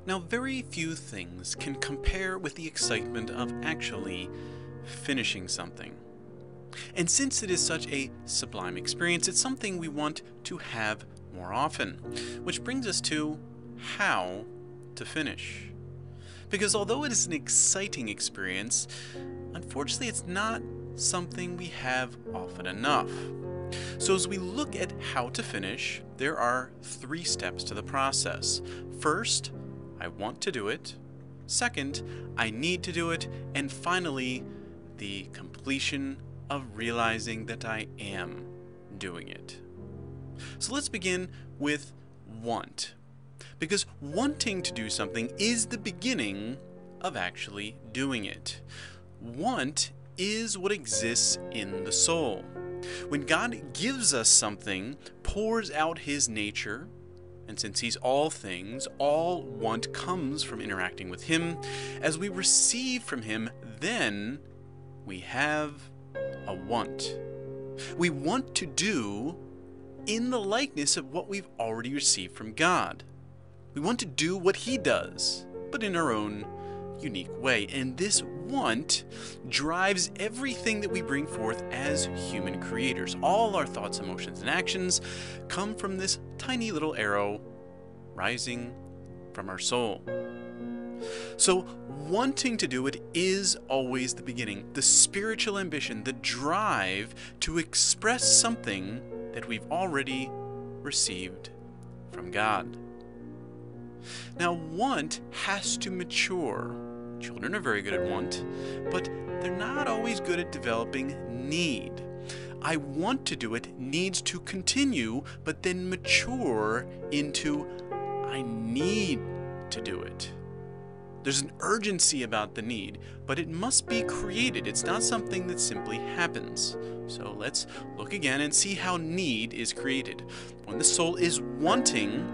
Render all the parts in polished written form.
Now, very few things can compare with the excitement of actually finishing something. And since it is such a sublime experience, it's something we want to have more often. Which brings us to how to finish. Because although it is an exciting experience, unfortunately it's not something we have often enough. So as we look at how to finish, there are 3 steps to the process. First, I want to do it. Second, I need to do it. And finally, the completion of realizing that I am doing it. So let's begin with want. Because wanting to do something is the beginning of actually doing it. Want is what exists in the soul. When God gives us something, pours out His nature, and since He's all things, all want comes from interacting with Him. As we receive from Him, then we have a want. We want to do in the likeness of what we've already received from God. We want to do what He does, but in our own unique way. And this want drives everything that we bring forth as human creators. All our thoughts, emotions, and actions come from this tiny little arrow rising from our soul. So wanting to do it is always the beginning, the spiritual ambition, the drive to express something that we've already received from God. Now, want has to mature. Children are very good at want, but they're not always good at developing need. I want to do it needs to continue, but then mature into I need to do it. There's an urgency about the need, but it must be created. It's not something that simply happens. So let's look again and see how need is created. When the soul is wanting,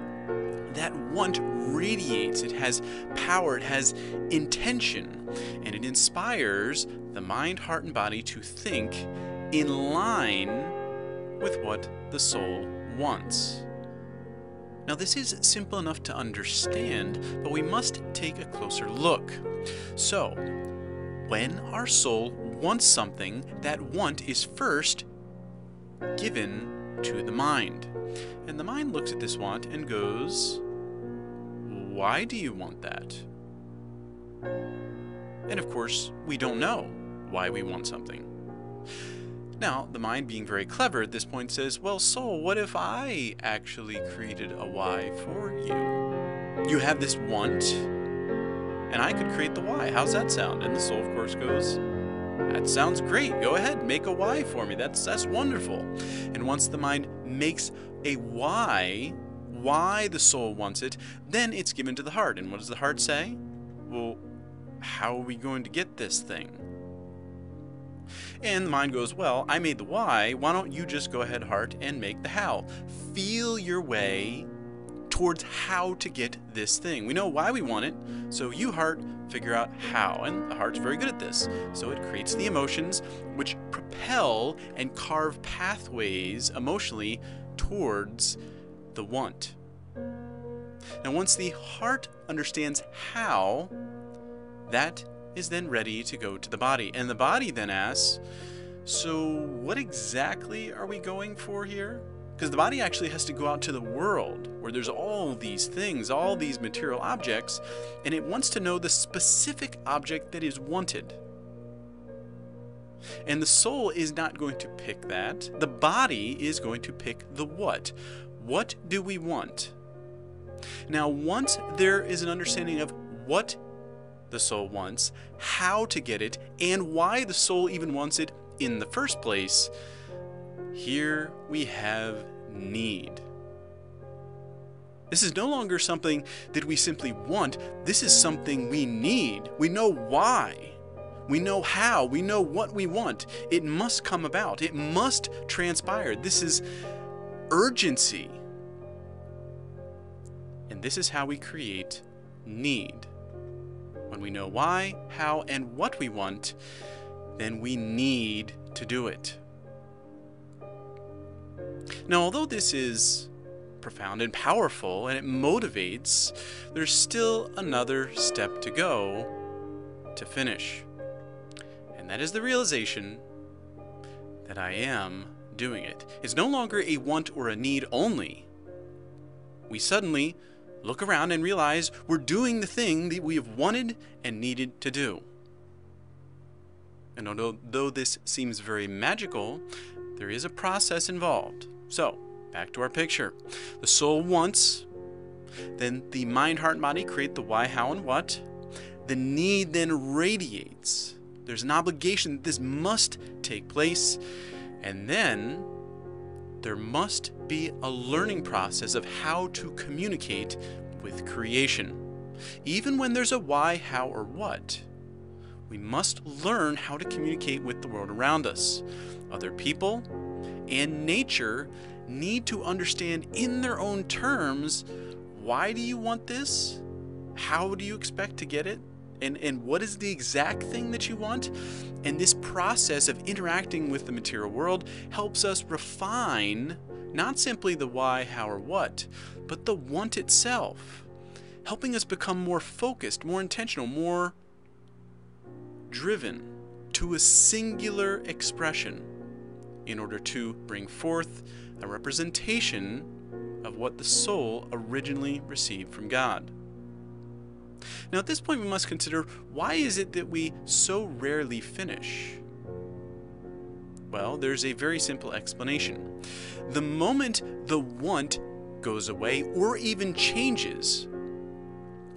that want radiates. It has power, it has intention, and it inspires the mind, heart, and body to think in line with what the soul wants. Now, this is simple enough to understand, but we must take a closer look. So, when our soul wants something, that want is first given to the mind. And the mind looks at this want and goes, why do you want that? And of course, we don't know why we want something. Now, the mind, being very clever at this point, says, well, soul, what if I actually created a why for you? You have this want, and I could create the why. How's that sound? And the soul, of course, goes, that sounds great. Go ahead, make a why for me. That's wonderful. And once the mind makes a why the soul wants it, then it's given to the heart. And what does the heart say? Well, how are we going to get this thing? And the mind goes, well, I made the why don't you just go ahead, heart, and make the how? Feel your way towards how to get this thing. We know why we want it, so you, heart, figure out how. And the heart's very good at this. So it creates the emotions which propel and carve pathways emotionally towards the want. Now, once the heart understands how, that is then ready to go to the body. And the body then asks, so what exactly are we going for here? Because the body actually has to go out to the world where there's all these things, all these material objects, and it wants to know the specific object that is wanted. And the soul is not going to pick that. The body is going to pick the what. What do we want? Now, once there is an understanding of what the soul wants, how to get it, and why the soul even wants it in the first place, here we have need. This is no longer something that we simply want. This is something we need. We know why. We know how. We know what we want. It must come about. It must transpire. This is urgency. And this is how we create need. When we know why, how, and what we want, then we need to do it. Now, although this is profound and powerful, and it motivates, there's still another step to go to finish. And that is the realization that I am doing it. It's no longer a want or a need only. We suddenly look around and realize we're doing the thing that we have wanted and needed to do. And although this seems very magical, there is a process involved. So, back to our picture. The soul wants, then the mind, heart, and body create the why, how, and what. The need then radiates. There's an obligation that this must take place. And then there must be a learning process of how to communicate with creation. Even when there's a why, how, or what, we must learn how to communicate with the world around us. Other people and nature need to understand in their own terms, why do you want this? How do you expect to get it? And what is the exact thing that you want? And this process of interacting with the material world helps us refine not simply the why, how, or what, but the want itself, helping us become more focused, more intentional, more driven to a singular expression in order to bring forth a representation of what the soul originally received from God. Now at this point we must consider, why is it that we so rarely finish? Well, there's a very simple explanation. The moment the want goes away or even changes,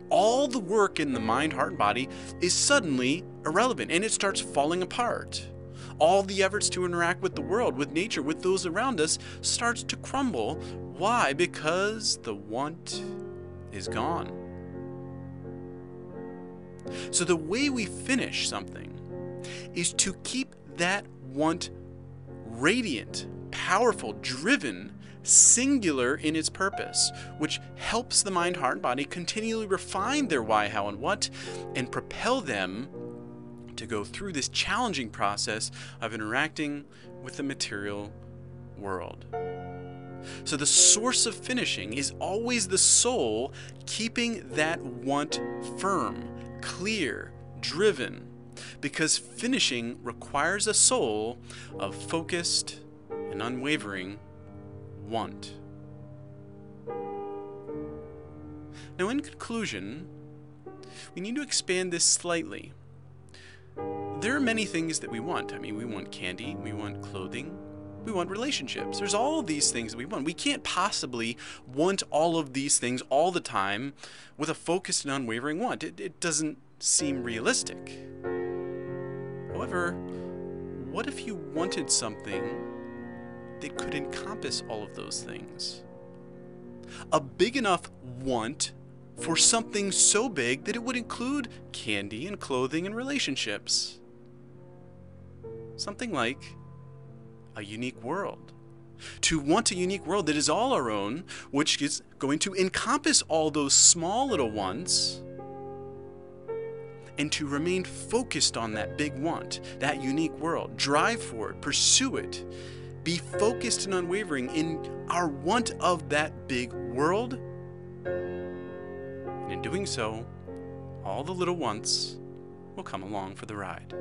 all the work in the mind, heart, and body is suddenly irrelevant and it starts falling apart. All the efforts to interact with the world, with nature, with those around us starts to crumble. Why? Because the want is gone. So the way we finish something is to keep that want radiant, powerful, driven, singular in its purpose, which helps the mind, heart, and body continually refine their why, how, and what, and propel them to go through this challenging process of interacting with the material world. So the source of finishing is always the soul keeping that want firm, clear, driven, because finishing requires a soul of focused and unwavering want. Now, in conclusion, we need to expand this slightly. There are many things that we want. I mean, we want candy, we want clothing, we want relationships. There's all of these things that we want. We can't possibly want all of these things all the time with a focused and unwavering want. It doesn't seem realistic. However, what if you wanted something that could encompass all of those things? A big enough want for something so big that it would include candy and clothing and relationships. Something like a unique world. To want a unique world that is all our own, which is going to encompass all those small little wants, and to remain focused on that big want, that unique world. Drive for it, pursue it. Be focused and unwavering in our want of that big world. And in doing so, all the little wants will come along for the ride.